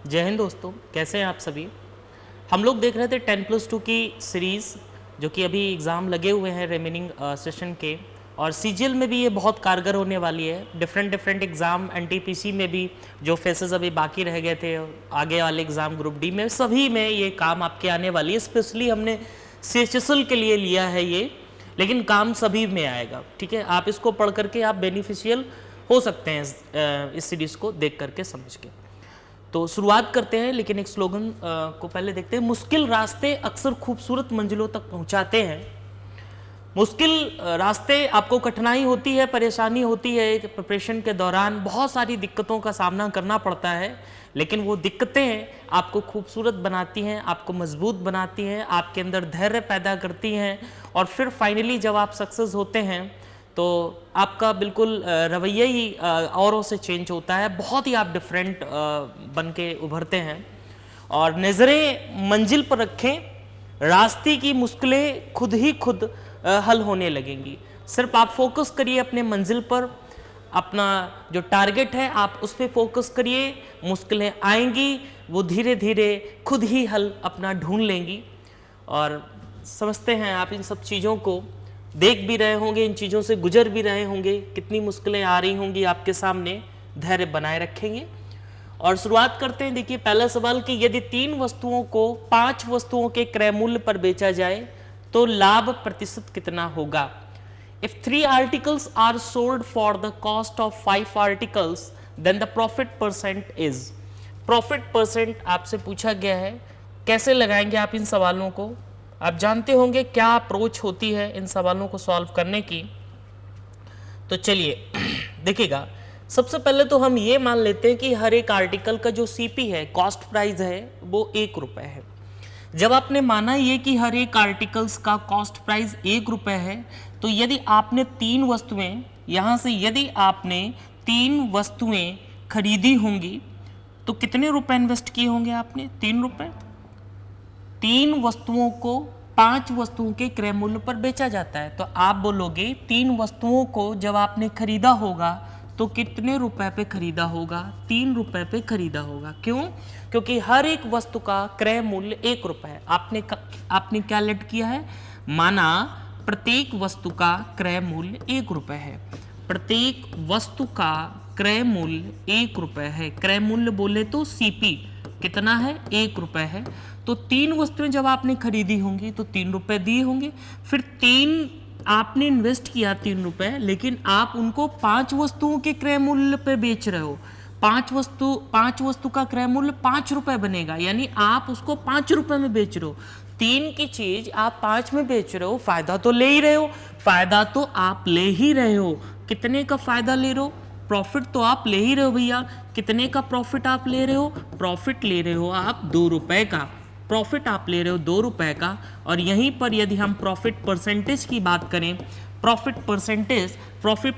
जय हिंद दोस्तों, कैसे हैं आप सभी। हम लोग देख रहे थे 10+2 की सीरीज़, जो कि अभी एग्ज़ाम लगे हुए हैं रिमेनिंग सेशन के, और सीजीएल में भी ये बहुत कारगर होने वाली है। डिफरेंट एग्ज़ाम एनटीपीसी में भी जो फेसेस अभी बाकी रह गए थे, आगे वाले एग्ज़ाम ग्रुप डी में, सभी में ये काम आपके आने वाली है। स्पेशली हमने सीएचएसएल के लिए लिया है ये, लेकिन काम सभी में आएगा। ठीक है, आप इसको पढ़ करके आप बेनिफिशियल हो सकते हैं इस सीरीज़ को देख करके, समझ के। तो शुरुआत करते हैं, लेकिन एक स्लोगन को पहले देखते हैं। मुश्किल रास्ते अक्सर खूबसूरत मंजिलों तक पहुंचाते हैं। मुश्किल रास्ते, आपको कठिनाई होती है, परेशानी होती है, प्रिपरेशन के दौरान बहुत सारी दिक्कतों का सामना करना पड़ता है, लेकिन वो दिक्कतें आपको खूबसूरत बनाती हैं, आपको मजबूत बनाती हैं, आपके अंदर धैर्य पैदा करती हैं, और फिर फाइनली जब आप सक्सेस होते हैं तो आपका बिल्कुल रवैया ही औरों से चेंज होता है। बहुत ही आप डिफरेंट बन के उभरते हैं। और नज़रें मंजिल पर रखें, रास्ते की मुश्किलें खुद ही खुद हल होने लगेंगी। सिर्फ आप फोकस करिए अपने मंजिल पर, अपना जो टारगेट है आप उस पर फोकस करिए। मुश्किलें आएंगी, वो धीरे धीरे खुद ही हल अपना ढूंढ लेंगी। और समझते हैं आप इन सब चीज़ों को देख भी रहे होंगे, इन चीज़ों से गुजर भी रहे होंगे, कितनी मुश्किलें आ रही होंगी आपके सामने, धैर्य बनाए रखेंगे। और शुरुआत करते हैं। देखिए पहला सवाल कि यदि 3 वस्तुओं को 5 वस्तुओं के क्रय मूल्य पर बेचा जाए तो लाभ प्रतिशत कितना होगा। If 3 articles are sold for the cost of 5 articles, then the profit percent is। Profit percent आपसे पूछा गया है। कैसे लगाएंगे आप इन सवालों को, आप जानते होंगे क्या अप्रोच होती है इन सवालों को सॉल्व करने की। तो चलिए देखिएगा, सबसे पहले तो हम ये मान लेते हैं कि हर एक आर्टिकल का जो सीपी है, कॉस्ट प्राइस है, वो 1 रुपये है। जब आपने माना ये कि हर एक आर्टिकल्स का कॉस्ट प्राइस 1 रुपये है, तो यदि आपने 3 वस्तुएं, यहाँ से यदि आपने 3 वस्तुएं खरीदी होंगी तो कितने रुपए इन्वेस्ट किए होंगे आपने? 3 रुपये। 3 वस्तुओं को 5 वस्तुओं के क्रय मूल्य पर बेचा जाता है, तो आप बोलोगे 3 वस्तुओं को जब आपने खरीदा होगा तो कितने रुपए पे खरीदा होगा? 3 रुपए पे खरीदा होगा। क्यों? क्योंकि हर एक वस्तु का क्रय मूल्य 1 रुपये है। आपने क्या लेट किया है? माना प्रत्येक वस्तु का क्रय मूल्य 1 रुपये है। प्रत्येक वस्तु का क्रय मूल्य 1 रुपये है। क्रय मूल्य बोले तो सीपी कितना है? 1 रुपये है। तो 3 वस्तुएं जब आपने खरीदी होंगी तो 3 रुपये दिए होंगे। फिर 3 आपने इन्वेस्ट किया 3 रुपये, लेकिन आप उनको 5 वस्तुओं के क्रय मूल्य पे बेच रहे हो। 5 वस्तु का क्रय मूल्य 5 रुपये बनेगा, यानी आप उसको 5 रुपये में बेच रहे हो। 3 की चीज आप 5 में बेच रहे हो, फायदा तो ले ही रहे हो। फायदा तो आप ले ही रहे हो। कितने का फायदा ले रहे हो? प्रॉफिट तो आप ले ही रहे हो भैया। कितने का प्रॉफिट आप ले रहे हो? प्रॉफिट ले रहे हो आप 2 रुपये का। प्रॉफिट आप ले रहे हो 2 रुपये का। और यहीं पर यदि हम प्रॉफिट परसेंटेज की बात करें, प्रॉफिट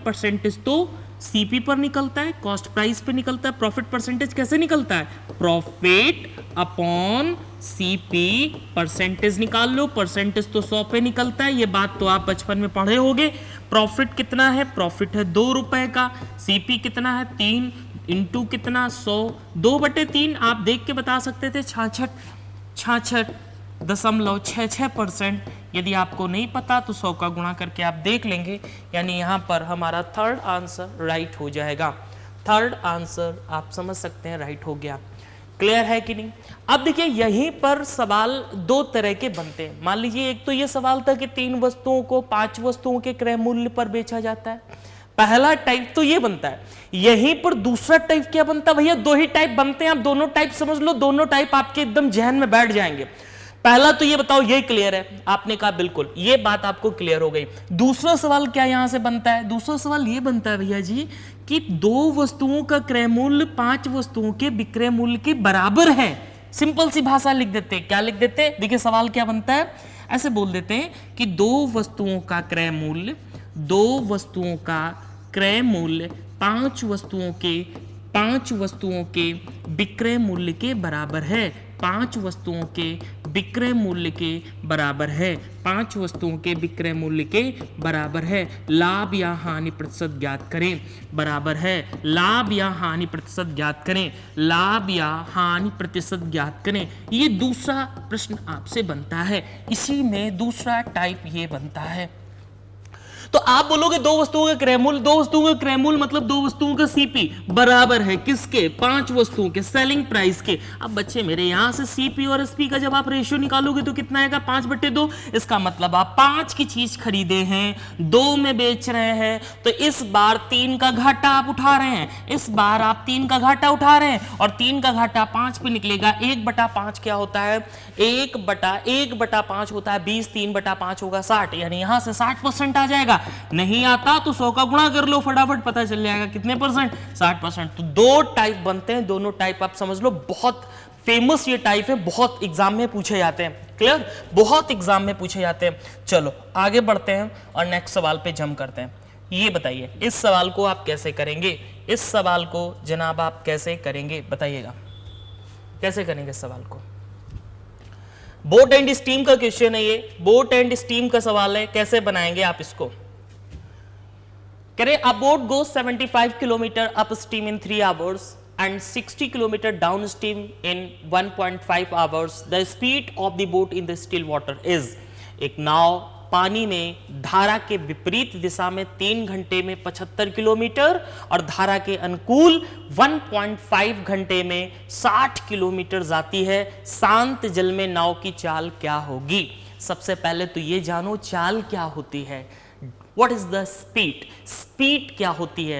परसेंटेज तो सीपी पर निकलता है, कॉस्ट प्राइस पे निकलता है। प्रॉफिट परसेंटेज कैसे निकलता है? प्रॉफिट अपॉन सीपी परसेंटेज निकाल लो। परसेंटेज तो 100 पे निकलता है, ये बात तो आप बचपन में पढ़े होंगे। प्रॉफिट कितना है? प्रॉफिट है 2 रुपये का। सीपी कितना है? 3 इंटू कितना? 100। 2/3 आप देख के बता सकते थे, 66.66%। यदि आपको नहीं पता तो 100 का गुणा करके आप देख लेंगे, यानी यहाँ पर हमारा थर्ड आंसर राइट हो जाएगा। थर्ड आंसर आप समझ सकते हैं राइट हो गया। क्लियर है कि नहीं? अब देखिए यहीं पर सवाल 2 तरह के बनते हैं। मान लीजिए एक तो ये सवाल था कि 3 वस्तुओं को 5 वस्तुओं के क्रय मूल्य पर बेचा जाता है। पहला टाइप तो ये बनता है। यहीं पर दूसरा टाइप क्या बनता है भैया? 2 ही टाइप बनते हैं, आप दोनों टाइप समझ लो। दोनों टाइप आपके एकदम जहन में बैठ जाएंगे। पहला तो ये बताओ, ये क्लियर है? आपने कहा बिल्कुल, ये बात आपको क्लियर हो गई। दूसरा सवाल क्या यहां से बनता है? दूसरा सवाल ये बनता है भैया जी कि 2 वस्तुओं का क्रय मूल्य 5 वस्तुओं के विक्रय मूल्य के बराबर है। सिंपल सी भाषा लिख देते। क्या लिख देते? देखिए सवाल क्या बनता है, ऐसे बोल देते हैं कि 2 वस्तुओं का क्रय मूल्य 5 वस्तुओं के विक्रय मूल्य के बराबर है। 5 वस्तुओं के विक्रय मूल्य के बराबर है, 5 वस्तुओं के विक्रय मूल्य के बराबर है। लाभ या हानि प्रतिशत ज्ञात करें, बराबर है लाभ या हानि प्रतिशत ज्ञात करें, लाभ या हानि प्रतिशत ज्ञात करें। ये दूसरा प्रश्न आपसे बनता है, इसी में दूसरा टाइप ये बनता है। तो आप बोलोगे दो वस्तुओं का क्रय मूल्य, दो वस्तुओं का क्रय मूल्य मतलब दो वस्तुओं का सीपी बराबर है किसके, 5 वस्तुओं के सेलिंग प्राइस के। अब बच्चे मेरे यहां से सीपी और एसपी का जब आप रेशियो निकालोगे तो कितना आएगा, 5/2। इसका मतलब आप 5 की चीज खरीदे हैं, 2 में बेच रहे हैं, तो इस बार 3 का घाटा आप उठा रहे हैं, इस बार आप 3 का घाटा उठा रहे हैं, और 3 का घाटा 5 पे निकलेगा। 1/5 क्या होता है, 1/5 होता है 20, 3/5 होगा 60, यानी यहां से 60% आ जाएगा। नहीं आता तो 100 का गुणा कर लो, फटाफट पता चल जाएगा कितने परसेंट, 60%। तो दो टाइप बनते हैं, दोनों टाइप आप समझ लो, बहुत फेमस ये टाइप है, बहुत एग्जाम में पूछे जाते हैं। क्लियर, बहुत एग्जाम में पूछे जाते हैं। चलो आगे बढ़ते हैं और नेक्स्ट सवाल पे जंप करते हैं। ये बताइए इस सवाल को आप कैसे करेंगे, इस सवाल को जनाब आप कैसे करेंगे, बताइएगा कैसे करेंगे इस सवाल को। बोट एंड स्टीम का क्वेश्चन है ये, बोट एंड स्टीम का सवाल है, कैसे बनाएंगे आप इसको। A boat goes 75 kilometer upstream in 3 hours and 60 kilometer downstream in 1.5 hours. The speed of the boat in the still water is। एक नाव पानी में धारा के विपरीत दिशा में 3 घंटे में 75 किलोमीटर और धारा के अनुकूल 1.5 घंटे में 60 किलोमीटर जाती है। शांत जल में नाव की चाल क्या होगी। सबसे पहले तो ये जानो चाल क्या होती है। What is the speed? Speed क्या होती है?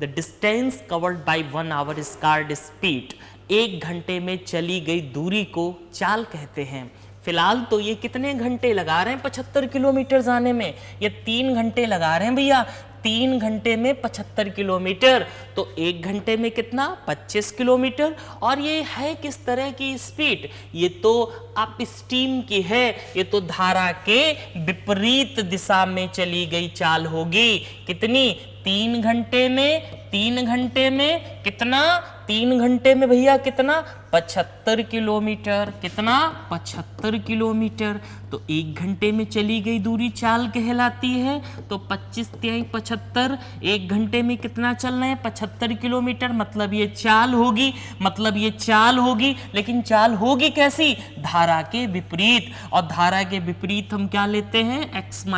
The distance covered by 1 hour is called speed। 1 घंटे में चली गई दूरी को चाल कहते हैं। फिलहाल तो ये कितने घंटे लगा रहे हैं 75 किलोमीटर जाने में, ये 3 घंटे लगा रहे हैं भैया, 3 घंटे में 75 किलोमीटर, तो 1 घंटे में कितना 25 किलोमीटर। और ये है किस तरह की स्पीड, ये तो आप स्टीम की है, ये तो धारा के विपरीत दिशा में चली गई चाल होगी। कितनी, 3 घंटे में, 3 घंटे में कितना, 3 घंटे में भैया कितना 75 किलोमीटर, कितना 75 किलोमीटर। तो 1 घंटे में चली गई दूरी चाल कहलाती है। तो 25 × 75, 1 घंटे में कितना चलना है 75 किलोमीटर, मतलब ये चाल होगी, मतलब ये चाल होगी। लेकिन चाल होगी कैसी, धारा के विपरीत, और धारा के विपरीत हम क्या लेते हैं x -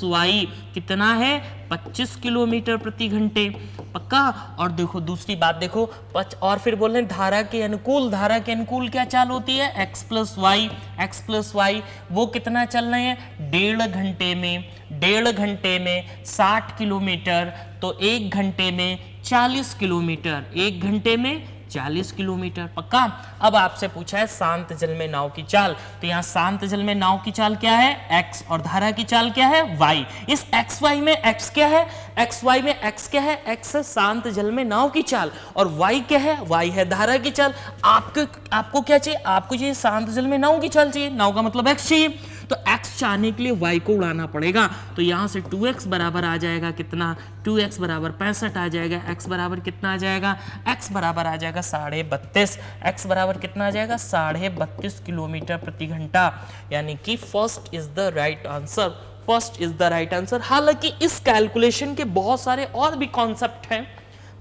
y, कितना है 25 किलोमीटर प्रति घंटे, पक्का। और देखो दूसरी बात देखो, और फिर बोल रहे हैं धारा के अनुकूल, धारा के अनुकूल क्या चाल होती है x + y, वो कितना चल रहे हैं 1.5 घंटे में, 1.5 घंटे में 60 किलोमीटर, तो 1 घंटे में 40 किलोमीटर, 1 घंटे में 40 किलोमीटर, पक्का। अब आपसे पूछा है शांत जल में नाव की चाल, तो यहाँ शांत जल में नाव की चाल क्या है x, और धारा की चाल क्या है y। इस xy में x क्या है, xy में x क्या है, x है शांत जल में नाव की चाल, और y क्या है, y है धारा की चाल। आपको क्या चाहिए, आपको चाहिए शांत जल में नाव की चाल चाहिए, नाव का मतलब x चाहिए, तो x चाहने के लिए y को उड़ाना पड़ेगा। तो यहाँ से 2x बराबर आ जाएगा कितना, 2x बराबर 65 आ जाएगा, x बराबर कितना आ जाएगा, x बराबर आ जाएगा 32.5, x बराबर कितना आ जाएगा 32.5 किलोमीटर प्रति घंटा। यानी कि first is the right answer, first is the right answer. हालांकि इस कैलकुलेशन के बहुत सारे और भी कॉन्सेप्ट हैं,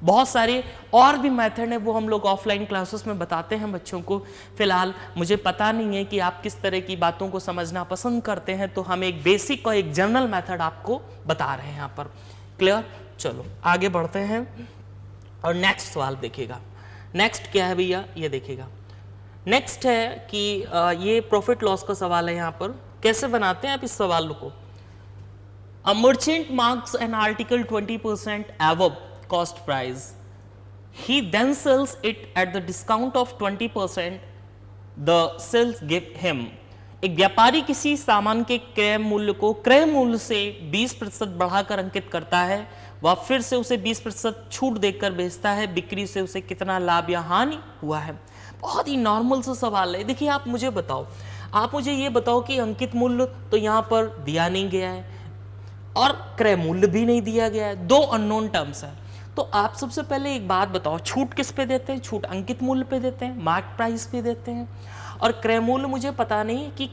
बहुत सारे और भी मेथड है, वो हम लोग ऑफलाइन क्लासेस में बताते हैं बच्चों को। फिलहाल मुझे पता नहीं है कि आप किस तरह की बातों को समझना पसंद करते हैं, तो हम एक बेसिक और एक जनरल मेथड आपको बता रहे हैं यहाँ पर। क्लियर, चलो आगे बढ़ते हैं और नेक्स्ट सवाल देखिएगा। नेक्स्ट क्या है भैया, ये देखिएगा। नेक्स्ट है कि ये प्रॉफिट लॉस का सवाल है। यहाँ पर कैसे बनाते हैं आप इस सवाल को। A merchant marks an article 20% above cost price. He then sells it at the discount of 20%. The sales give him। एक व्यापारी किसी सामान के क्रय मूल्य को क्रय मूल्य से 20% बढ़ाकर अंकित करता है, वह फिर से उसे 20% छूट देकर बेचता है, बिक्री से उसे कितना लाभ या हानि हुआ है। बहुत ही नॉर्मल सा सवाल है। देखिए आप मुझे बताओ, आप मुझे ये बताओ कि अंकित मूल्य तो यहाँ पर दिया नहीं गया है और क्रय मूल्य भी नहीं दिया गया है, दो अननोन टर्म्स है। तो आप सबसे पहले एक बात बताओ, छूट किस पे देते हैं? छूट अंकित मूल्य पे देते हैं, मार्क प्राइस पे देते हैं। और क्रय मूल्य मुझे पता नहीं कि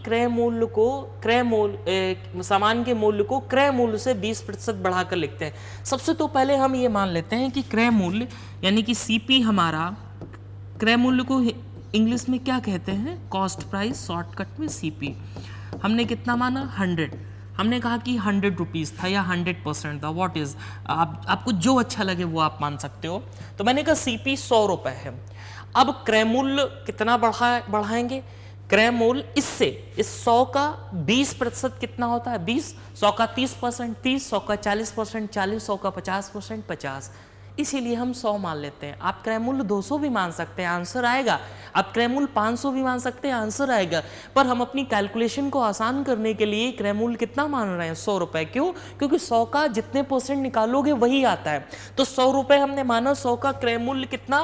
सामान के मूल्य को क्रय मूल्य से 20% बढ़ाकर लिखते हैं। सबसे तो पहले हम ये मान लेते हैं कि क्रय मूल्य यानी कि सीपी हमारा, क्रय मूल्य को इंग्लिश में क्या कहते हैं? कॉस्ट प्राइस, शॉर्टकट में सीपी। हमने कितना माना? 100। हमने कहा कि 100 रुपीज़ था या 100% था, व्हाट इज, आपको जो अच्छा लगे वो आप मान सकते हो। तो मैंने कहा सीपी 100 रुपये है। अब क्रय मूल्य कितना बढ़ाएंगे? क्रय मूल्य इस 100 का 20% कितना होता है? 20, 100 का 30%, 30, 100 का 40%, 40, 100 का 50%, 50, इसीलिए हम 100 मान लेते हैं। आप क्रय मूल्य 200 भी मान सकते हैं, आंसर आएगा। आप क्रय मूल्य 500 भी मान सकते हैं, आंसर आएगा। पर हम अपनी कैलकुलेशन को आसान करने के लिए क्रय मूल्य कितना मान रहे हैं? 100 रुपये। क्यों? क्योंकि 100 का जितने % निकालोगे वही आता है। तो 100 रुपये हमने माना, 100 का क्रय मूल्य कितना?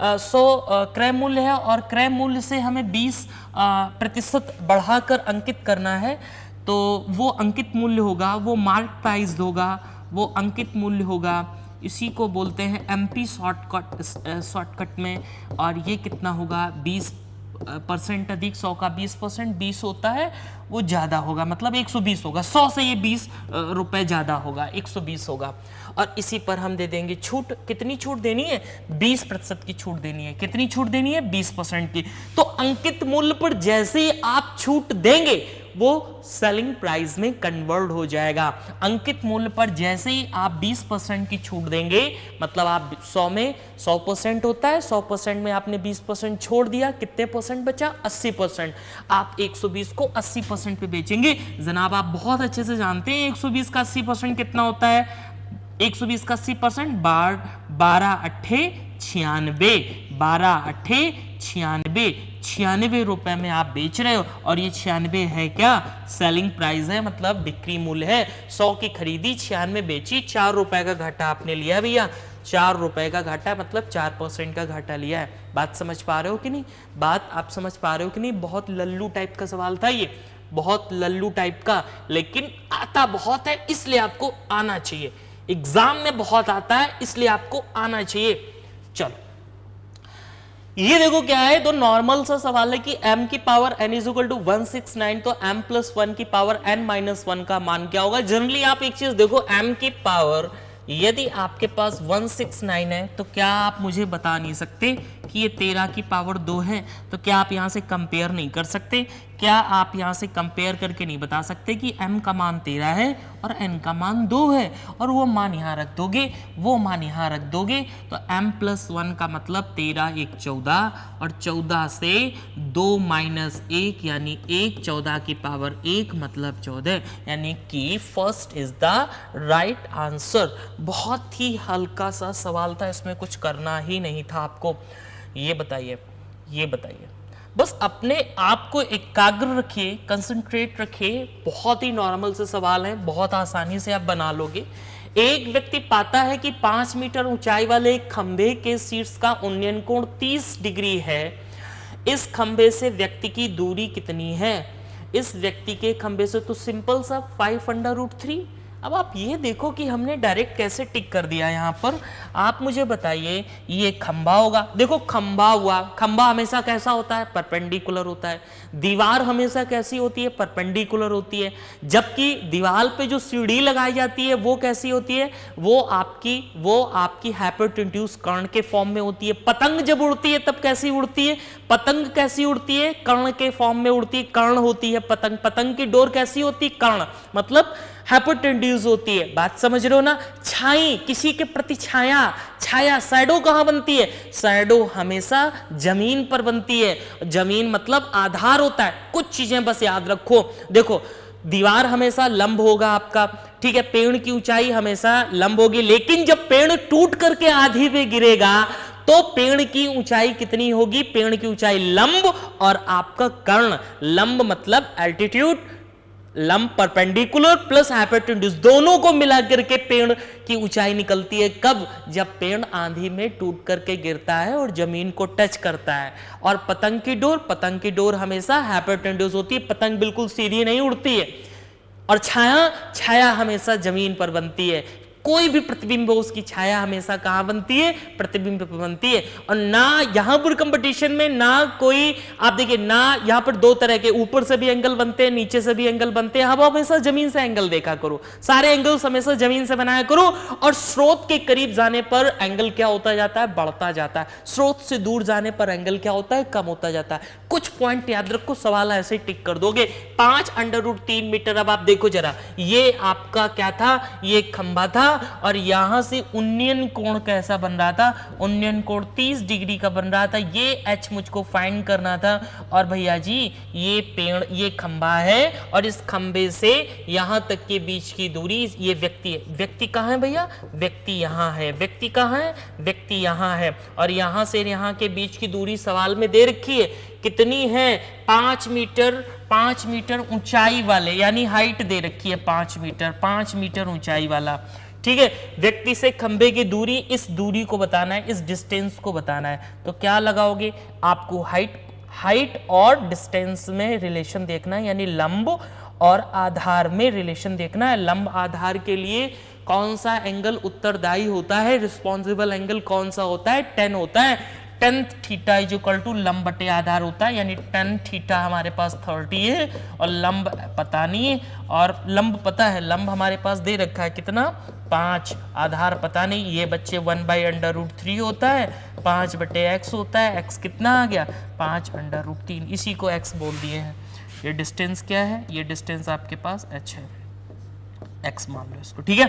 100 क्रय मूल्य है, और क्रय मूल्य से हमें 20% बढ़ाकर अंकित करना है। तो वो अंकित मूल्य होगा, वो मार्क प्राइस होगा, वो अंकित मूल्य होगा। इसी को बोलते हैं एमपी शॉर्टकट में। और ये कितना होगा? 20% अधिक 100 का 20%, 20 होता है, वो ज़्यादा होगा, मतलब 120 होगा। 100 से ये 20 रुपये ज़्यादा होगा, 120 होगा। और इसी पर हम दे देंगे छूट। कितनी छूट देनी है? 20% की छूट देनी है। कितनी छूट देनी है? 20% की। तो अंकित मूल्य पर जैसे ही आप छूट देंगे वो सेलिंग प्राइस में कन्वर्ट हो जाएगा। अंकित मूल्य पर जैसे ही आप 20% की छूट देंगे, मतलब आप 100 में 100% होता है, 100% में आपने 20% छोड़ दिया, कितने % बचा? 80%। आप 120 को 80% पे बेचेंगे। जनाब आप बहुत अच्छे से जानते हैं 120 का 80% कितना होता है? 120 का 80% 12 अट्ठे 96, 12 अट्ठे 96, 96 रुपए में आप बेच रहे हो। और ये 96 है क्या? सेलिंग प्राइस है, मतलब बिक्री मूल्य है। 100 की खरीदी, 96 बेची, 4 रुपए का घाटा आपने लिया भैया। 4 रुपए का घाटा मतलब 4% का घाटा लिया है। बात समझ पा रहे हो कि नहीं? बात आप समझ पा रहे हो कि नहीं? बहुत लल्लू टाइप का सवाल था ये, बहुत लल्लू टाइप का, लेकिन आता बहुत है, इसलिए आपको आना चाहिए। एग्जाम में बहुत आता है, इसलिए आपको आना चाहिए। चलो ये देखो क्या है, तो नॉर्मल सा सवाल है कि m की power n is equal to 169, तो m प्लस 1 की पावर n माइनस 1 का मान क्या होगा? जनरली आप एक चीज देखो, m की पावर यदि आपके पास 169 है तो क्या आप मुझे बता नहीं सकते कि ये 13 की पावर 2 है? तो क्या आप यहां से कंपेयर नहीं कर सकते? क्या आप यहां से कंपेयर करके नहीं बता सकते कि m का मान 13 है और n का मान 2 है, और वो मान यहां रख दोगे, वो मान यहां रख दोगे, तो m प्लस 1 का मतलब 13 1 14, और 14 से 2 माइनस 1 यानी 1, 14 की पावर 1 मतलब 14, यानी कि first is the right answer. बहुत ही हल्का सा सवाल था, इसमें कुछ करना ही नहीं था आपको। ये बताइए बस अपने आप को एकाग्र रखिए, कंसंट्रेट रखिए। बहुत ही नॉर्मल से सवाल है, बहुत आसानी से आप बना लोगे। एक व्यक्ति पाता है कि 5 मीटर ऊंचाई वाले एक खंभे के शीर्ष का उन्नयन कोण 30 डिग्री है। इस खंभे से व्यक्ति की दूरी कितनी है? इस व्यक्ति के खंभे से तो सिंपल सा 5√3। अब आप ये देखो कि हमने डायरेक्ट कैसे टिक कर दिया यहाँ पर। आप मुझे बताइए, ये खंभा होगा, देखो खंभा हुआ, खंभा हमेशा कैसा होता है? परपेंडिकुलर होता है। दीवार हमेशा कैसी होती है? परपेंडिकुलर होती है। जबकि दीवार पे जो सीढ़ी लगाई जाती है वो कैसी होती है? वो आपकी हाइपोटेन्यूज कर्ण के फॉर्म में होती है। पतंग जब उड़ती है तब कैसी उड़ती है? पतंग कैसी उड़ती है? कर्ण के फॉर्म में उड़ती है, कर्ण होती है पतंग। पतंग की डोर कैसी होती है? कर्ण, मतलब हाइपोटेन्यूज होती है। बात समझ रहे हो ना? छाई, किसी के प्रति छाया शैडो कहां बनती है? शैडो हमेशा जमीन पर बनती है। जमीन मतलब आधार होता है। कुछ चीजें बस याद रखो, देखो दीवार हमेशा लंब होगा आपका, ठीक है, पेड़ की ऊंचाई हमेशा लंब होगी, लेकिन जब पेड़ टूट करके आधी पे गिरेगा तो पेड़ की ऊंचाई कितनी होगी? पेड़ की ऊंचाई लंब, और आपका कर्ण, लंब मतलब एल्टीट्यूड, लंब परपेंडिकुलर प्लस हाइपोटेन्यूज, दोनों को मिलाकर के पेड़ की ऊंचाई निकलती है। कब? जब पेड़ आंधी में टूट करके गिरता है और जमीन को टच करता है। और पतंग की डोर हमेशा हाइपोटेन्यूज होती है, पतंग बिल्कुल सीधी नहीं उड़ती है। और छाया हमेशा जमीन पर बनती है। कोई भी प्रतिबिंब हो उसकी छाया हमेशा कहां बनती है, प्रतिबिंब पे बनती है। और ना यहां पर कंपटीशन में ना कोई, आप देखिए ना यहां पर दो तरह के, ऊपर से भी एंगल बनते हैं, नीचे से भी एंगल बनते हैं। हम हमेशा जमीन से एंगल देखा करो, सारे एंगल्स हमेशा जमीन से बनाया करो। और स्रोत के करीब जाने पर एंगल क्या होता जाता है, बढ़ता जाता है। स्रोत से दूर जाने पर एंगल क्या होता है, कम होता जाता है। कुछ पॉइंट याद रखो, सवाल ऐसे ही टिक कर दोगे। 5√3 मीटर। अब आप देखो जरा, ये आपका क्या था, ये खंभा था और यहां से उन्नयन कोण कैसा बन रहा था, उन्नयन कोण 30 डिग्री का बन रहा था। ये एच मुझको फाइंड करना था। और भैया जी ये पेड़, ये खंभा है और इस खंभे से यहां तक के बीच की दूरी, ये व्यक्ति है। व्यक्ति कहां है भैया, व्यक्ति यहां है। व्यक्ति कहां है, व्यक्ति यहां है। और यहां से यहां के बीच की दूरी सवाल में दे रखी है, कितनी है, 5 मीटर। 5 मीटर ऊंचाई वाले, यानी हाइट दे रखी है 5 मीटर, 5 मीटर ऊंचाई वाला। ठीक है, व्यक्ति से खंबे की दूरी, इस दूरी को बताना है, इस डिस्टेंस को बताना है। तो क्या लगाओगे, आपको हाइट और डिस्टेंस में रिलेशन देखना है, यानी लंब और आधार में रिलेशन देखना है। लंब आधार के लिए कौन सा एंगल उत्तरदायी होता है, रिस्पॉन्सिबल एंगल कौन सा होता है, 10 होता है। tan theta is equal to लंब बटे आधार होता है, यानी tan थीटा हमारे पास 30 है और लंब पता नहीं है। और लंब पता है, लंब हमारे पास दे रखा है कितना, 5, आधार पता नहीं। ये बच्चे 1/√3 होता है, 5/x होता है। x कितना आ गया, 5/√3, इसी को x बोल दिए हैं। ये डिस्टेंस क्या है, ये डिस्टेंस आपके पास h है, x मान लो इसको। ठीक है,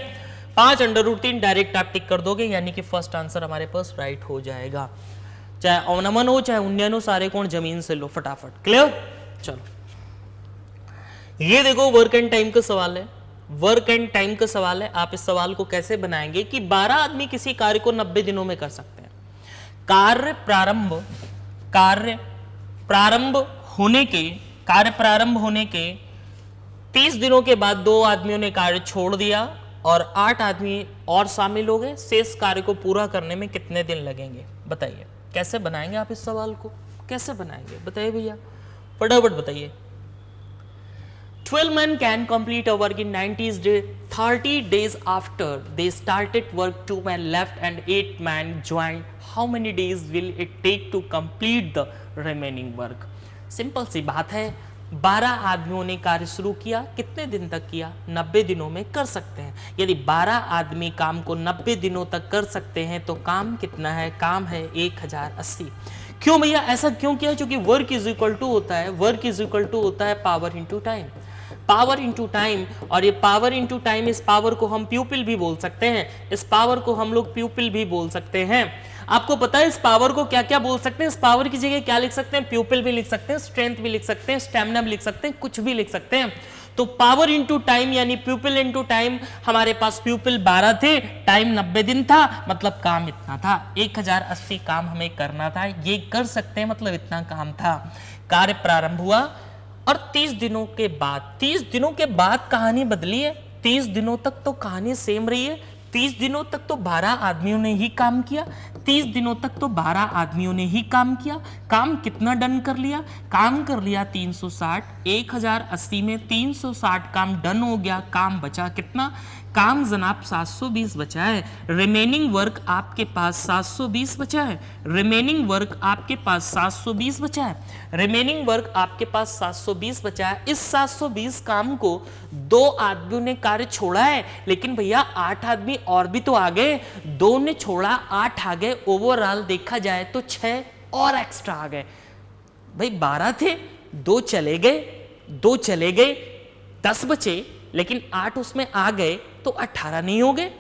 5/√3 डायरेक्ट आप टिक कर दोगे, यानी कि फर्स्ट आंसर हमारे पास राइट हो जाएगा। चाहे अवनमन हो चाहे उन्नयन हो, सारे कोण जमीन से लो फटाफट। क्लियर, चलो ये देखो वर्क एंड टाइम का सवाल है। वर्क एंड टाइम का सवाल है। आप इस सवाल को कैसे बनाएंगे कि 12 आदमी किसी कार्य को 90 दिनों में कर सकते हैं। कार्य प्रारंभ होने के 30 दिनों के बाद 2 आदमियों ने कार्य छोड़ दिया और 8 आदमी और शामिल हो गए। शेष कार्य को पूरा करने में कितने दिन लगेंगे, बताइए। कैसे बनाएंगे आप इस सवाल को, कैसे बनाएंगे बताइए भैया, फटाफट बताइए। 12 men can complete a work in 30 days after they started work. 2 men left and 8 men joined. How many days will it take to complete the remaining work? Simple सी बात है, 12 आदमियों ने कार्य शुरू किया, कितने दिन तक किया, 90 दिनों में कर सकते हैं। यदि 12 आदमी काम को 90 दिनों तक कर सकते हैं तो काम कितना है, काम है 1080। क्यों भैया, ऐसा क्यों किया, क्योंकि वर्क इज इक्वल टू होता है, वर्क इज इक्वल टू होता है power into time, power into time. और ये पावर इंटू टाइम, इस पावर को हम प्यूपिल भी बोल सकते हैं, इस पावर को हम लोग प्यूपिल भी बोल सकते हैं। आपको पता है इस पावर को क्या क्या बोल सकते हैं, इस पावर की जगह क्या लिख सकते हैं, प्यूपिल भी लिख सकते हैं, स्ट्रेंथ भी लिख सकते हैं, स्टेमिना भी लिख सकते हैं, कुछ भी लिख सकते हैं। तो पावर इंटू टाइम यानी प्यूपिल इंटू टाइम, हमारे पास प्यूपिल 12 थे, टाइम 90 दिन था, मतलब काम इतना था, 1080 काम हमें करना था। ये कर सकते हैं, मतलब इतना काम था। कार्य प्रारंभ हुआ और 30 दिनों के बाद, 30 दिनों के बाद कहानी बदली है। 30 दिनों तक तो कहानी सेम रही है। 30 दिनों तक तो 12 आदमियों ने ही काम किया, 30 दिनों तक तो 12 आदमियों ने ही काम किया। काम कितना डन कर लिया, काम कर लिया 360, 1080 में 360 काम डन हो गया। काम बचा कितना, काम जनाब 720 बचा है। रिमेनिंग वर्क आपके पास 720 बचा है, रिमेनिंग वर्क आपके पास 720 बचा है, रिमेनिंग वर्क आपके पास 720 बचा है। इस 720 काम को 2 आदमियों ने कार्य छोड़ा है, लेकिन भैया 8 आदमी और भी तो आ गए, 2 ने छोड़ा 8 आ गए, ओवरऑल देखा जाए तो 6 और एक्स्ट्रा आ गए। भाई 12 थे, 2 चले गए, 10 बचे, लेकिन 8 उसमें आ गए तो 18 नहीं हो गए।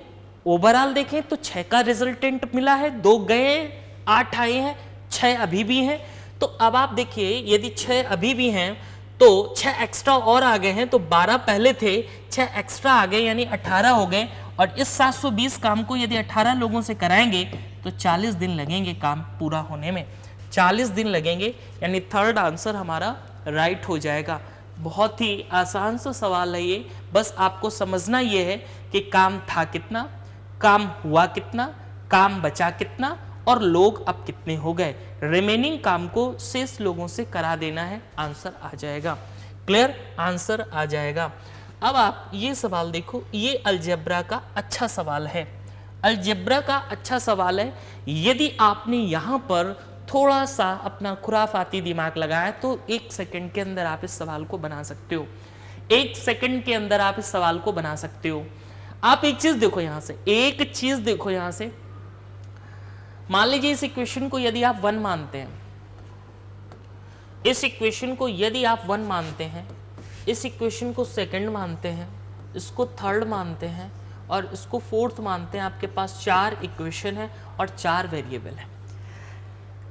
ओवरऑल देखें तो 6 का रिजल्टेंट मिला है, 2 गए, 8 आए हैं, 6 अभी भी हैं। तो अब आप देखिए, यदि 6 अभी भी हैं तो 6 एक्स्ट्रा और आ गए हैं, तो 12 पहले थे, 6 एक्स्ट्रा आ गए, यानी 18 हो गए। और इस 720 काम को यदि 18 लोगों से कराएंगे तो 40 दिन लगेंगे काम पूरा होने में, 40 दिन लगेंगे, यानी थर्ड आंसर हमारा राइट हो जाएगा। बहुत ही आसान सा सवाल है ये, बस आपको समझना ये है कि काम था कितना, काम हुआ कितना, काम बचा कितना और लोग अब कितने हो गए। रिमेनिंग काम को शेष लोगों से करा देना है, आंसर आ जाएगा। क्लियर, आंसर आ जाएगा। अब आप ये सवाल देखो, ये अलजेब्रा का अच्छा सवाल है, अलजेब्रा का अच्छा सवाल है। यदि आपने यहाँ पर थोड़ा सा अपना खुराफाती दिमाग लगाया तो 1 सेकंड के अंदर आप इस सवाल को बना सकते हो, 1 सेकंड के अंदर आप इस सवाल को बना सकते हो। आप एक चीज देखो यहां से, एक चीज देखो यहां से, मान लीजिए इस इक्वेशन को यदि आप 1 मानते हैं, इस इक्वेशन को यदि आप 1 मानते हैं, इस इक्वेशन को सेकंड मानते हैं, इसको थर्ड मानते हैं और इसको फोर्थ मानते हैं, आपके पास 4 इक्वेशन है और 4 वेरिएबल है।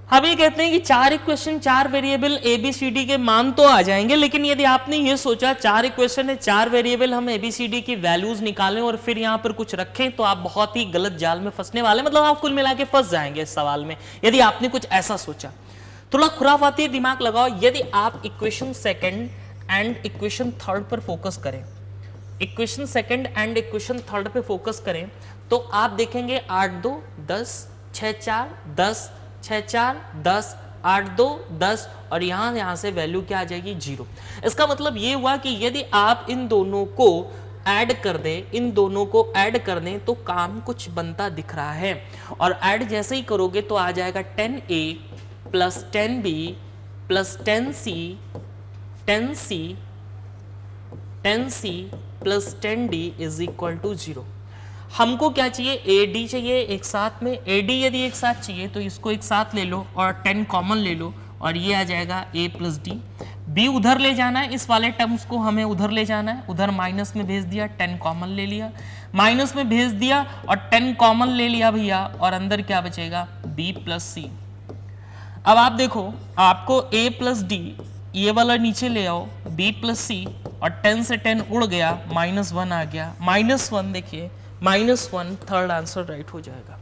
हम ये कहते हैं कि 4 इक्वेशन 4 वेरिएबल ABCD के मान तो आ जाएंगे, लेकिन यदि आपने ये सोचा 4 इक्वेशन है 4 वेरिएबल, हम ABCD की वैल्यूज निकालें और फिर यहाँ पर कुछ रखें, तो आप बहुत ही गलत जाल में फंसने वाले, मतलब आप कुल मिला के फंस जाएंगे इस सवाल में यदि आपने कुछ ऐसा सोचा। थोड़ा खुराफाती दिमाग लगाओ। यदि आप equation second and equation third पर फोकस करें, equation second and equation third पे फोकस करें, तो आप देखेंगे 8 2 10 6 4 10 6 4 10 8 2 10 और यहां से वैल्यू क्या आ जाएगी 0। इसका मतलब ये हुआ कि यदि आप इन दोनों को ऐड कर दें, इन दोनों को ऐड कर दें तो काम कुछ बनता दिख रहा है। और ऐड जैसे ही करोगे तो आ जाएगा 10A plus 10B plus 10C 10C plus 10D is equal to 0। हमको क्या चाहिए, AD चाहिए एक साथ में। AD यदि एक साथ चाहिए तो इसको एक साथ ले लो और 10 कॉमन ले लो और ये आ जाएगा A प्लस D। B उधर ले जाना है, इस वाले टर्म्स को हमें उधर ले जाना है, उधर माइनस में भेज दिया, 10 कॉमन ले लिया, माइनस में भेज दिया और 10 कॉमन ले लिया भैया, और अंदर क्या बचेगा B प्लस C। अब आप देखो, आपको A प्लस D ये वाला नीचे ले आओ, B प्लस C और 10 से 10 उड़ गया, -1 आ गया, -1 देखिए, -1 थर्ड आंसर राइट हो जाएगा।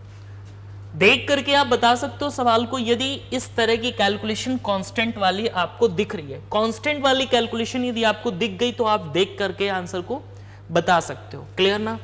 देख करके आप बता सकते हो सवाल को, यदि इस तरह की कैलकुलेशन कांस्टेंट वाली आपको दिख रही है, कांस्टेंट वाली कैलकुलेशन यदि आपको दिख गई तो आप देख करके आंसर को बता सकते हो। क्लियर ना?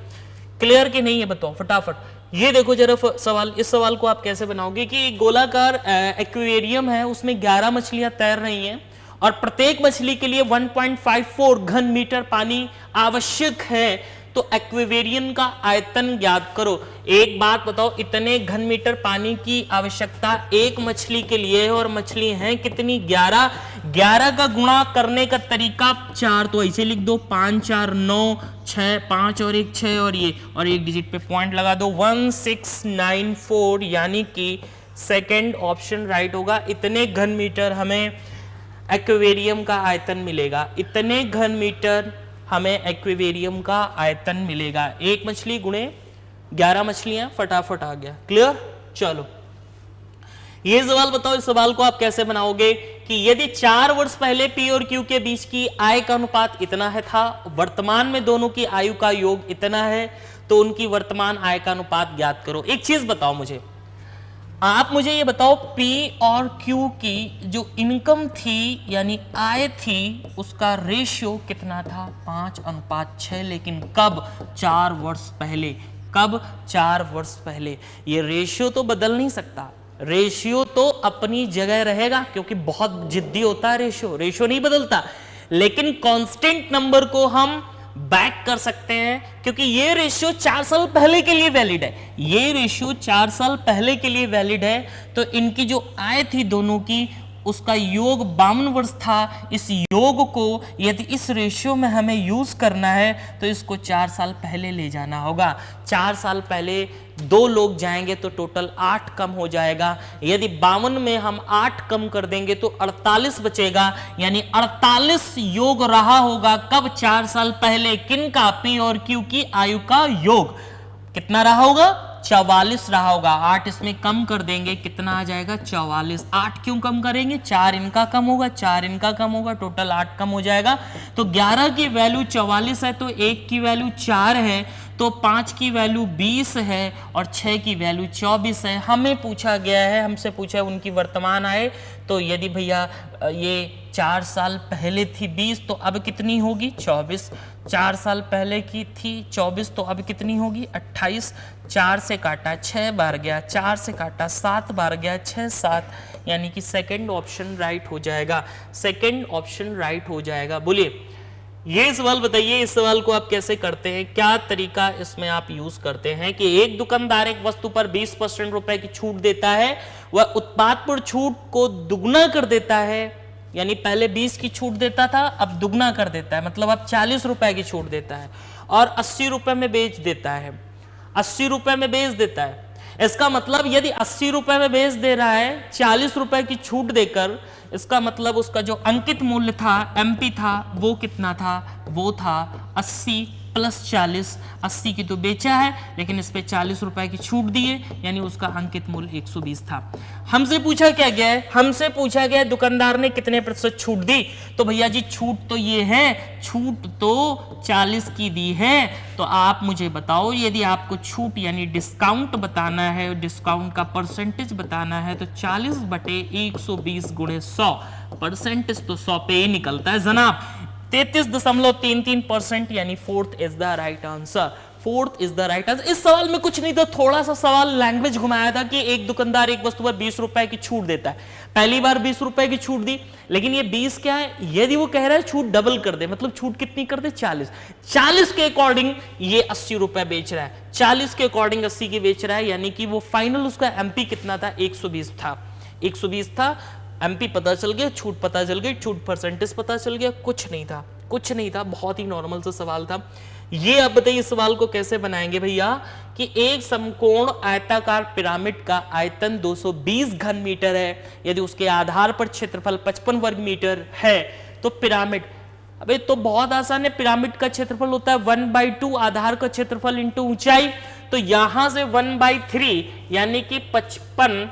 क्लियर कि नहीं है बताओ फटाफट। ये देखो जरा सवाल, इस सवाल को आप कैसे बनाओगे कि गोलाकार एक्वेरियम है, उसमें 11 मछलियां तैर रही हैं और प्रत्येक मछली के लिए 1.54 घन मीटर पानी आवश्यक है, तो एक्वेरियम का आयतन ज्ञात करो। एक बात बताओ, इतने घन मीटर पानी की आवश्यकता एक मछली के लिए है और मछली हैं कितनी 11। 11 का गुणा करने का तरीका 4, तो ऐसे लिख दो 5 4 9 6 5 और 1 6 और ये और एक डिजिट पे पॉइंट लगा दो 1694, यानी कि सेकंड ऑप्शन राइट होगा। इतने घन मीटर हमें एक्वेरियम का आयतन मिलेगा, इतने घन मीटर हमें एक्वेरियम का आयतन मिलेगा। एक मछली गुणे 11 मछलियां, फटाफट आ गया। क्लियर? चलो ये सवाल बताओ, इस सवाल को आप कैसे बनाओगे कि यदि 4 वर्ष पहले P और Q के बीच की आय का अनुपात इतना है था, वर्तमान में दोनों की आयु का योग इतना है, तो उनकी वर्तमान आय का अनुपात ज्ञात करो। एक चीज बताओ मुझे, आप मुझे ये बताओ P और Q की जो इनकम थी यानी आय थी उसका रेशियो कितना था 5:6, लेकिन कब? 4 वर्ष पहले। कब? 4 वर्ष पहले। ये रेशियो तो बदल नहीं सकता, रेशियो तो अपनी जगह रहेगा क्योंकि बहुत जिद्दी होता है रेशियो, रेशियो नहीं बदलता, लेकिन कांस्टेंट नंबर को हम बैक कर सकते हैं क्योंकि ये रेशियो 4 साल पहले के लिए वैलिड है, ये रेशियो 4 साल पहले के लिए वैलिड है। तो इनकी जो आय थी दोनों की, उसका योग 52 वर्ष था। इस योग को यदि इस रेशियो में हमें यूज करना है तो इसको 4 साल पहले ले जाना होगा। 4 साल पहले 2 लोग जाएंगे तो टोटल 8 कम हो जाएगा। यदि 52 में हम 8 कम कर देंगे तो 48 बचेगा, यानी 48 योग रहा होगा कब? 4 साल पहले। किनका? P और Q की आयु का योग कितना रहा होगा? 44 रहा होगा। 8 इसमें कम कर देंगे, कितना आ जाएगा? 44। 8 क्यों कम करेंगे? 4 इनका कम होगा, 4 इनका कम होगा, टोटल 8 कम हो जाएगा। तो 11 की वैल्यू 44 है, तो 1 की वैल्यू 4 है, तो 5 की वैल्यू 20 है और 6 की वैल्यू 24 है। हमें पूछा गया है, हमसे पूछा है उनकी वर्तमान आय। तो यदि भैया ये 4 साल पहले थी 20, तो अब कितनी होगी? 24। 4 साल पहले की थी 24, तो अब कितनी होगी? 28। 4 से काटा 6 बार गया, 4 से काटा 7 बार गया, 6 7, यानी कि सेकंड ऑप्शन राइट हो जाएगा। सेकंड ऑप्शन राइट हो जाएगा। बोलिए ये सवाल बताइए, इस सवाल को आप कैसे करते हैं, क्या तरीका इसमें आप यूज करते हैं कि एक दुकानदार एक वस्तु पर 20% रुपए की छूट देता है, वह उत्पाद पर छूट को दुगना कर देता है, यानी पहले 20 की छूट देता था अब दुगना कर देता है, मतलब अब 40 रुपए की छूट देता है और 80 रुपए में बेच देता है, 80 रुपए में बेच देता है। इसका मतलब यदि 80 रुपए में बेच दे रहा है 40 रुपए की छूट देकर, इसका मतलब उसका जो अंकित मूल्य था, एमपी था, वो कितना था, वो था 80 प्लस 40, 80 की तो बेचा है लेकिन इस पे 40 रुपए की छूट दिए, यानी उसका अंकित मूल्य 120 था। हमसे पूछा क्या गया है, हमसे पूछा गया है दुकानदार ने कितने प्रतिशत छूट दी, तो भैया जी छूट तो ये है, छूट तो 40 की दी है। तो आप मुझे बताओ, यदि आपको छूट यानी डिस्काउंट बताना है, डिस्काउंट का परसेंटेज बताना है, तो 40 बटे 120 गुणे 100, परसेंटेज तो 100 पे ही निकलता है जनाब, 33.33%, यानी fourth is the right answer, fourth is the right answer. इस सवाल में कुछ नहीं था, थोड़ा सा सवाल लैंग्वेज घुमाया था कि एक दुकानदार एक वस्तु पर 20 रुपए की छूट देता है, पहली बार 20 रुपए की छूट दी, लेकिन ये 20 क्या है, यदि वो कह रहा है छूट डबल कर दे, मतलब छूट कितनी कर दे, 40, 40 के अकॉर्डिंग ये 80 रुपए बेच रहा है, 40 के अकॉर्डिंग 80 की बेच रहा है, यानी कि वो फाइनल उसका एमपी कितना था, 120 था, 120 था। एमपी पता चल गया, छूट पता चल गई, छूट परसेंटेज पता चल गया, कुछ नहीं था, कुछ नहीं था, बहुत ही नॉर्मल सा सवाल था ये। अब बताइए इस सवाल को कैसे बनाएंगे भैया, कि एक समकोण आयताकार पिरामिड का आयतन 220 घन मीटर है, यदि उसके आधार पर क्षेत्रफल 55 वर्ग मीटर है, तो पिरामिड, अबे तो बहुत आसान है, पिरामिड का क्षेत्रफल होता है 1/2 आधार का क्षेत्रफल इंटू ऊंचाई, तो यहां से 1/3 यानी कि 55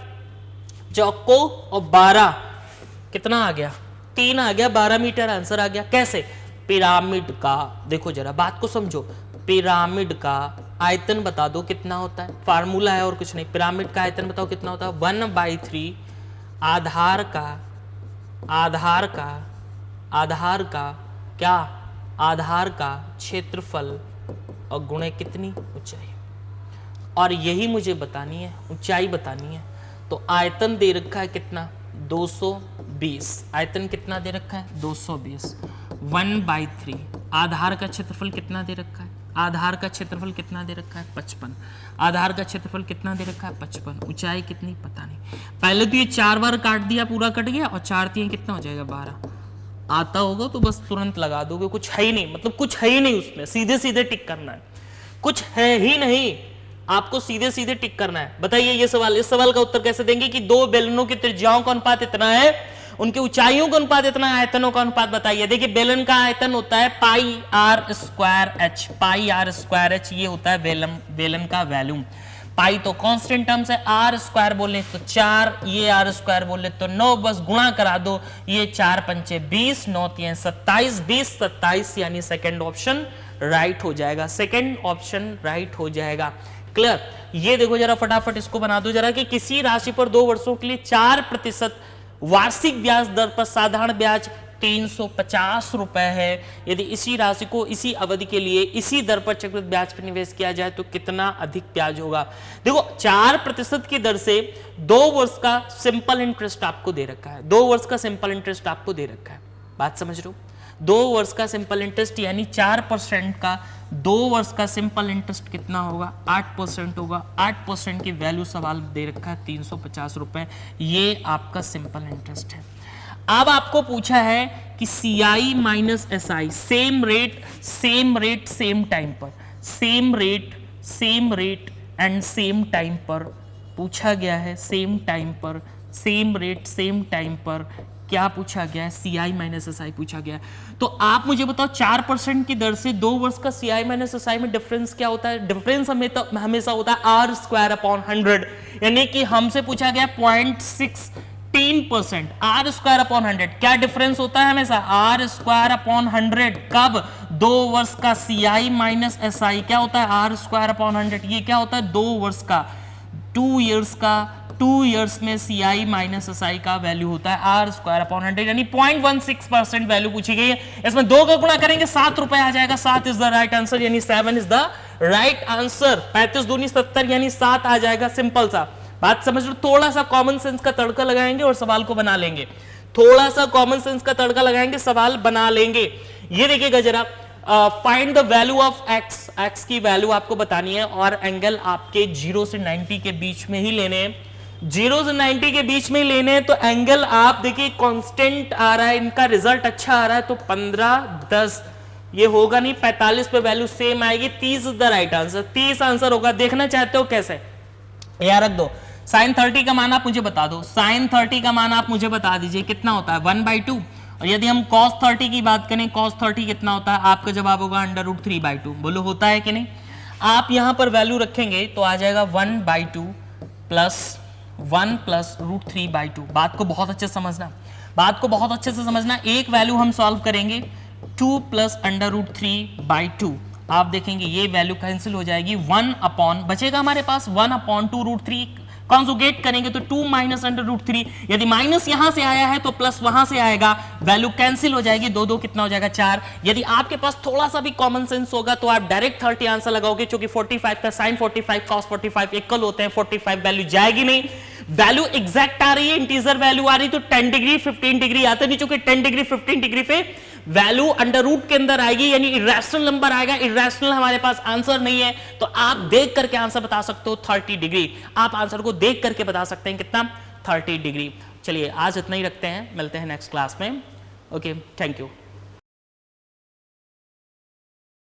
चौको और 12 कितना आ गया, 3 आ गया, 12 मीटर आंसर आ गया। कैसे, पिरामिड का, देखो जरा बात को समझो, पिरामिड का आयतन बता दो कितना होता है, फार्मूला है और कुछ नहीं, पिरामिड का आयतन बताओ कितना होता है, 1/3 आधार का, आधार का, आधार का क्या, आधार का क्षेत्रफल और गुणे कितनी, ऊंचाई, और यही मुझे बतानी है, ऊंचाई बतानी है। तो आयतन दे रखा है कितना, 220, आयतन कितना दे रखा है, 220, 1/3, आधार का क्षेत्रफल कितना दे रखा है, आधार का क्षेत्रफल कितना दे रखा है, 55, आधार का क्षेत्रफल कितना दे रखा है, 55, ऊंचाई कितनी पता नहीं, पहले तो ये 4 बार काट दिया, पूरा कट गया, और 4 3 कितना हो जाएगा, 12 आता होगा तो बस तुरंत लगा दोगे, कुछ है ही नहीं, मतलब कुछ है ही नहीं उसमें, सीधे सीधे टिक करना है, कुछ है ही नहीं, आपको सीधे सीधे टिक करना है। बताइए ये सवाल, इस सवाल का उत्तर कैसे देंगे कि दो बेलनों की त्रिज्याओं का अनुपात इतना है, उनकी ऊंचाइयों का अनुपात इतना है, आयतनों का अनुपात बताइए। देखिए बेलन का आयतन होता है pi R square H, pi R square H, ये होता है बेलन का वॉल्यूम। पाई तो कांस्टेंट टर्म्स है, आर स्क्वायर बोले तो 4, ये आर स्क्वायर बोले तो 9, बस गुणा करा दो, ये 4 पंचे 20, 9 3 27, 20 27, यानी सेकंड ऑप्शन राइट हो जाएगा, सेकंड ऑप्शन राइट हो जाएगा। क्लियर, ये देखो जरा फटाफट इसको बना दो जरा, कि किसी राशि पर 2 वर्षों के लिए 4% वार्षिक ब्याज दर पर साधारण ब्याज 350 रुपए है, यदि इसी राशि को इसी अवधि के लिए इसी दर पर चक्रवृद्धि ब्याज पर निवेश किया जाए तो कितना अधिक ब्याज होगा। देखो 4% की दर से 2 वर्ष का सिंपल इंटरेस्ट आपको दे रखा है, 2 वर्ष का सिंपल इंटरेस्ट आपको दे रखा है, बात समझ रहे हो, 2 वर्ष का सिंपल इंटरेस्ट यानी 4% का 2 वर्ष का सिंपल इंटरेस्ट कितना होगा, 8% होगा, 8% की वैल्यू सवाल दे रखा है 350 रुपए, ये आपका सिंपल इंटरेस्ट है। अब आपको पूछा है कि CI minus SI, same rate same time पर, same rate and same time पर पूछा गया है, सेम टाइम पर, सेम रेट सेम टाइम पर क्या पूछा गया है, CI माइनस SI पूछा गया है। तो आप मुझे बताओ 4% की दर से 2 वर्ष का CI माइनस SI में डिफरेंस क्या होता है, डिफरेंस हमेशा होता है R स्क्वायर अपॉन 100, यानी कि हमसे पूछा गया 0.16%, R स्क्वायर अपॉन 100, क्या डिफरेंस होता है हमेशा, R स्क्वायर अपॉन 100, कब, 2 वर्ष का CI माइनस SI क्या होता है, R स्क्वायर अपॉन 100, ये क्या होता है 2 वर्ष का, 2 इयर्स का, 2 इयर्स में CI माइनस SI का वैल्यू होता है R स्क्वायर अपॉन 100, यानी 0.16% वैल्यू पूछी गई है। इसमें 2 का गुणा करेंगे 7 रुपए आ जाएगा, 7 इज द राइट आंसर, यानी 7 इज द राइट आंसर, 35 दूनी 70 यानी 7 आ जाएगा, सिंपल सा, बात समझ लो। थोड़ा सा कॉमन सेंस का तड़का लगाएंगे और सवाल को बना लेंगे, थोड़ा सा कॉमन सेंस का तड़का लगाएंगे, सवाल बना लेंगे। ये देखिएगा जरा, find the value of x, x की वैल्यू आपको बतानी है और एंगल आपके 0 से 90 के बीच में ही लेने हैं, 0 से 90 के बीच में ही लेने हैं। तो एंगल आप देखिए कांस्टेंट आ रहा है, इनका रिजल्ट अच्छा आ रहा है, तो 15 10 ये होगा नहीं, 45 पे वैल्यू सेम आएगी, 30 is the right answer, 30 answer होगा। देखना चाहते हो कैसे, यार रख दो। साइन 30 का मान आप मुझे बता दो, साइन 30 का मान आप मुझे बता दीजिए कितना होता है, 1/2। और यदि हम cos 30 की बात करें, cos 30 कितना होता है, आपका जवाब होगा √3/2। बोलो होता है कि नहीं? आप यहां पर वैल्यू रखेंगे तो आ जाएगा 1/2 प्लस 1 प्लस √3/2। बात को बहुत अच्छे से समझना, बात को बहुत अच्छे से समझना। एक वैल्यू हम सॉल्व करेंगे 2 प्लस √3/2, आप देखेंगे ये वैल्यू कैंसिल हो जाएगी, 1 अपॉन बचेगा हमारे पास 1/2 √3, कॉन्जुगेट करेंगे तो 2 माइनस √3, यदि माइनस यहां से आया है तो प्लस वहां से आएगा, वैल्यू कैंसिल हो जाएगी, 2 2 कितना हो जाएगा 4। यदि आपके पास थोड़ा सा भी कॉमन सेंस होगा तो आप डायरेक्ट 30 आंसर लगाओगे, क्योंकि 45 का साइन 45 cos 45 इक्वल होते हैं, 45 वैल्यू जाएगी नहीं, वैल्यू एग्जैक्ट आ रही है, इंटीजर वैल्यू आ रही, तो 10 डिग्री 15 डिग्री आते नहीं, चूंकि 10 डिग्री 15 डिग्री पे वैल्यू अंडर रूट के अंदर आएगी, यानी इरेशनल नंबर आएगा, इरेशनल हमारे पास आंसर नहीं है। तो आप देख करके आंसर बता सकते हो 30 डिग्री, आप आंसर को देख करके बता सकते हैं कितना, 30 डिग्री। चलिए आज इतना ही रखते हैं, मिलते हैं नेक्स्ट क्लास में। Okay, thank you.